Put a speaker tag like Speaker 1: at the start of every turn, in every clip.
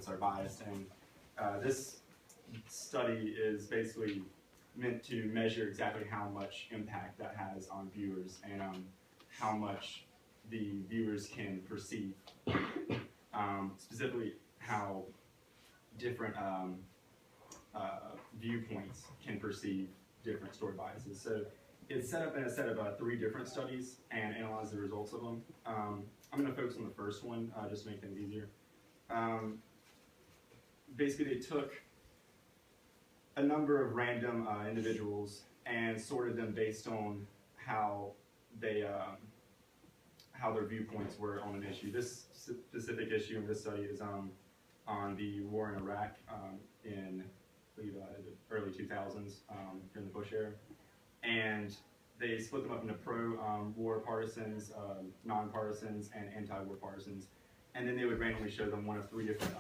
Speaker 1: outlets are biased, and this study is basically meant to measure exactly how much impact that has on viewers and how much the viewers can perceive, specifically how different viewpoints can perceive different story biases. So it's set up in a set of 3 different studies and analyze the results of them. I'm going to focus on the first one just to make things easier. Basically, they took a number of random individuals and sorted them based on how they how their viewpoints were on an issue. This specific issue in this study is on the war in Iraq in I believe, the early 2000s during the Bush era, and they split them up into pro-war partisans, non-partisans, and anti-war partisans, and then they would randomly show them one of 3 different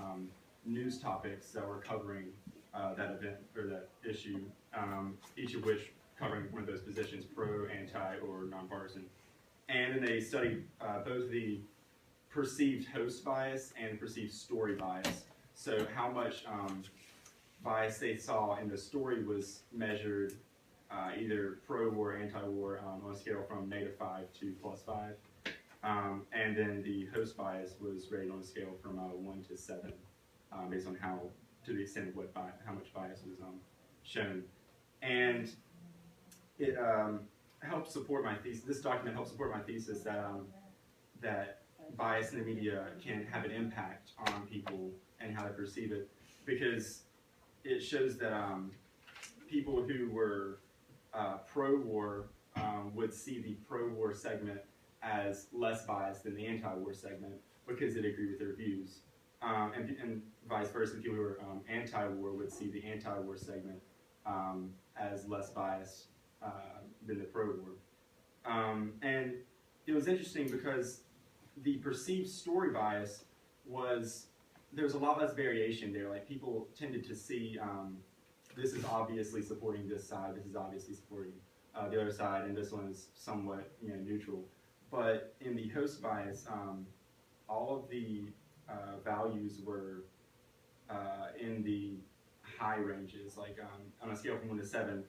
Speaker 1: news topics that were covering that event or that issue, each of which covering one of those positions, pro, anti, or nonpartisan. And then they studied both the perceived host bias and perceived story bias. So how much bias they saw in the story was measured either pro-war or anti-war on a scale from -5 to +5. And then the host bias was rated on a scale from 1 to 7, based on to the extent of how much bias was shown. And it helped support my thesis. This document helped support my thesis that that bias in the media can have an impact on people and how they perceive it, because it shows that people who were pro-war would see the pro-war segment as less biased than the anti-war segment because they'd agree with their views. And vice versa, people who were anti-war would see the anti-war segment as less biased than the pro-war. And it was interesting because the perceived story bias there was a lot less variation there. Like, people tended to see this is obviously supporting this side, this is obviously supporting the other side, and this one is somewhat neutral. But in the host bias, all of the values were in the high ranges, like on a scale from 1 to 7,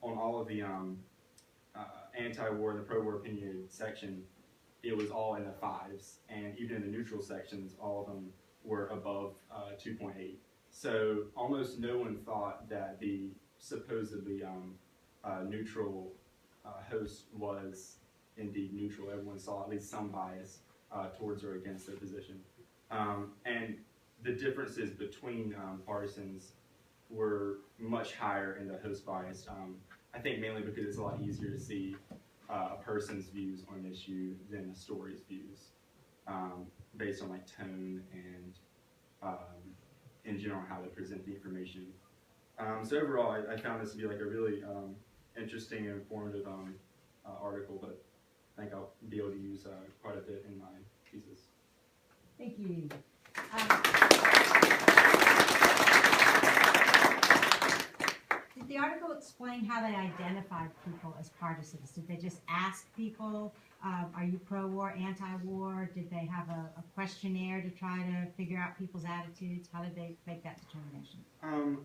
Speaker 1: on all of the anti-war and the pro-war opinionated section, it was all in the 5s, and even in the neutral sections, all of them were above 2.8. So almost no one thought that the supposedly neutral host was indeed neutral. Everyone saw at least some bias towards or against their position. And the differences between partisans were much higher in the host bias. I think mainly because it's a lot easier to see a person's views on an issue than a story's views, based on like tone and in general how they present the information. So overall, I found this to be like a really interesting and informative article, but I think I'll be able to use quite a bit in my thesis.
Speaker 2: Thank you. Did the article explain how they identified people as partisans? Did they just ask people, are you pro-war, anti-war? Did they have a questionnaire to try to figure out people's attitudes? How did they make that determination?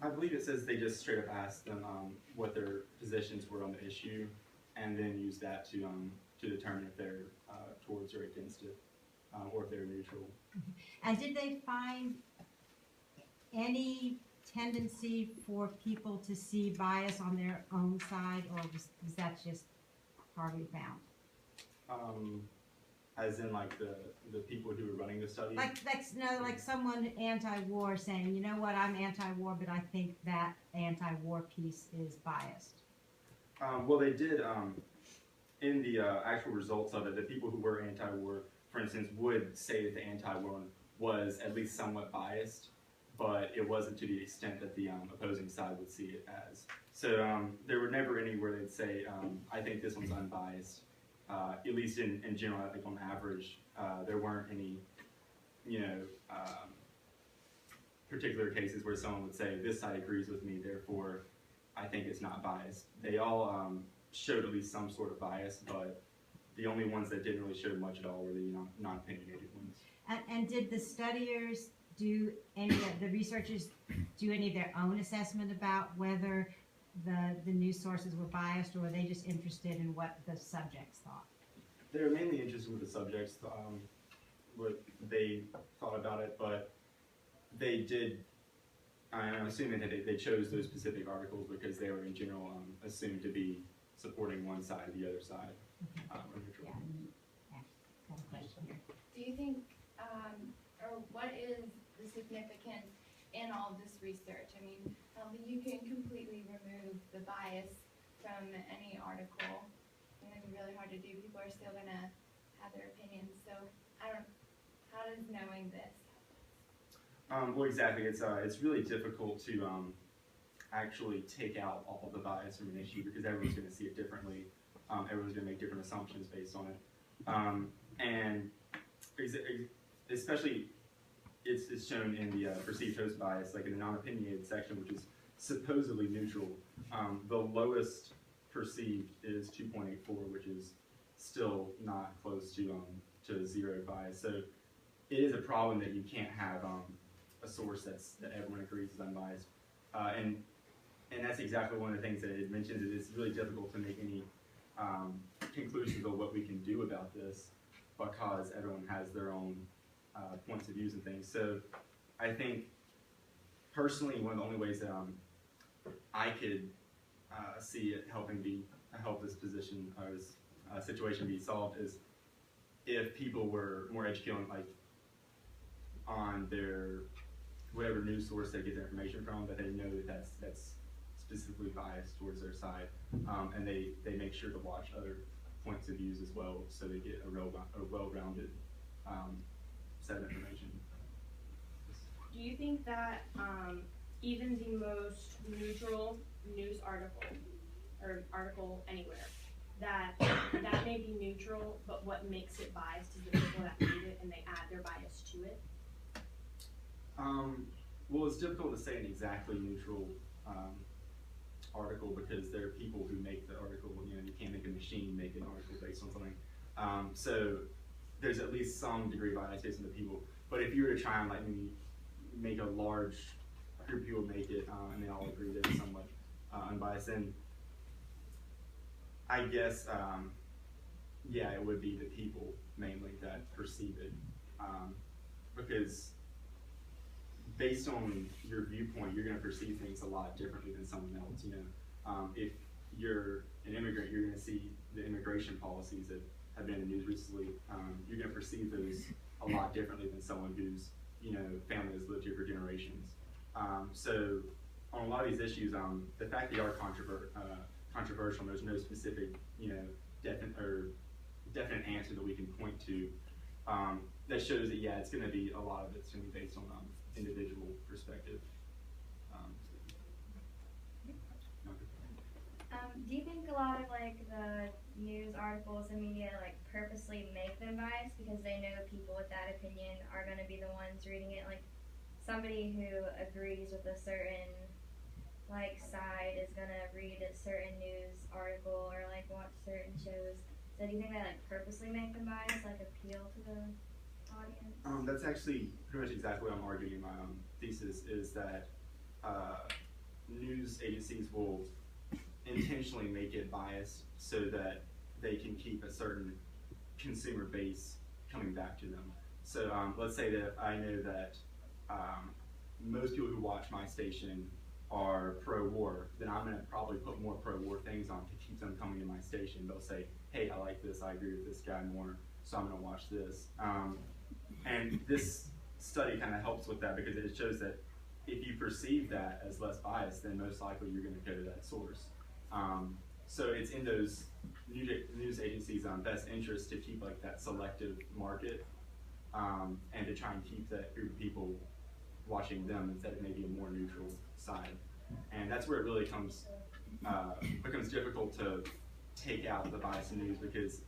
Speaker 1: I believe it says they just straight up asked them what their positions were on the issue, and then use that to determine if they're towards or against it, or if they're neutral.
Speaker 2: And did they find any tendency for people to see bias on their own side, or was that just hardly found?
Speaker 1: As in, like, the people who were running the study?
Speaker 2: Like someone anti-war saying, you know what, I'm anti-war, but I think that anti-war piece is biased.
Speaker 1: Well, they did, in the actual results of it, the people who were anti-war, for instance, would say that the anti-war one was at least somewhat biased, but it wasn't to the extent that the opposing side would see it as. So there were never any where they'd say, I think this one's unbiased. At least in general, I think on average, there weren't any, particular cases where someone would say, this side agrees with me, therefore I think it's not biased. They all showed at least some sort of bias, but the only ones that didn't really show much at all were the non-opinionated ones.
Speaker 2: And did the studiers do any of the researchers do any of their own assessment about whether the news sources were biased, or were they just interested in what the subjects thought?
Speaker 1: They were mainly interested with the subjects, what they thought about it, but they did, I'm assuming that they chose those specific articles because they were in general assumed to be supporting one side or the other side. Or neutral.
Speaker 2: Yeah, got a question here.
Speaker 3: Do you think, or what is the significance in all this research? I mean, I don't think you can completely remove the bias from any article. I think it's really hard to do. People are still gonna have their opinions. So how does knowing this?
Speaker 1: Well, exactly. It's really difficult to actually take out all of the bias from an issue because everyone's going to see it differently. Everyone's going to make different assumptions based on it, and especially it's shown in the perceived host bias, like in the non-opinionated section, which is supposedly neutral. The lowest perceived is 2.84, which is still not close to zero bias. So it is a problem that you can't have a source that everyone agrees is unbiased, and that's exactly one of the things that it mentioned. It is really difficult to make any conclusions of what we can do about this because everyone has their own points of views and things. So I think personally, one of the only ways that I could see it help this position or this situation be solved is if people were more educated on their whatever news source they get their information from, that they know that that's specifically biased towards their side, and they make sure to watch other points of views as well, so they get a well-rounded set of information.
Speaker 4: Do you think that even the most neutral news article, or article anywhere, that may be neutral, but what makes it biased is the people that read it and they add their bias to it?
Speaker 1: Well, it's difficult to say an exactly neutral article because there are people who make the article. You can't make a machine make an article based on something. So there's at least some degree of bias based on the people. But if you were to try and maybe make a large group of people make it, and they all agree that it's somewhat unbiased, then I guess, yeah, it would be the people mainly that perceive it, because based on your viewpoint, you're going to perceive things a lot differently than someone else. If you're an immigrant, you're going to see the immigration policies that have been in the news recently. You're going to perceive those a lot differently than someone whose family has lived here for generations. So on a lot of these issues, the fact they are controversial, there's no specific definite answer that we can point to. That shows that it's going to be a lot of it's going to be based on individual perspective.
Speaker 5: Do you think a lot of the news articles and media purposely make them biased because they know people with that opinion are going to be the ones reading it? Like somebody who agrees with a certain side is going to read a certain news article or watch certain shows. So do you think they purposely make them biased, appeal to the audience?
Speaker 1: That's actually pretty much exactly what I'm arguing in my thesis, is that news agencies will intentionally make it biased so that they can keep a certain consumer base coming back to them. So let's say that I know that most people who watch my station are pro-war, then I'm going to probably put more pro-war things on to keep them coming to my station. They'll say, hey, I like this, I agree with this guy more, so I'm going to watch this. And this study kind of helps with that because it shows that if you perceive that as less biased, then most likely you're going to go to that source. So it's in those news agencies' best interest to keep that selective market, and to try and keep that group of people watching them instead of maybe a more neutral side. And that's where it really becomes difficult to take out the bias in news because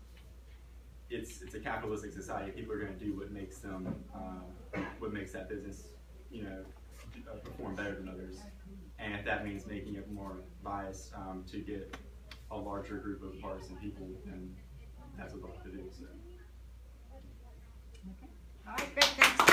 Speaker 1: it's a capitalistic society. People are going to do what makes them, what makes that business, perform better than others. And if that means making it more biased to get a larger group of partisan people, then that's what they'll have to do. So.
Speaker 2: Okay. All right, great. Thanks.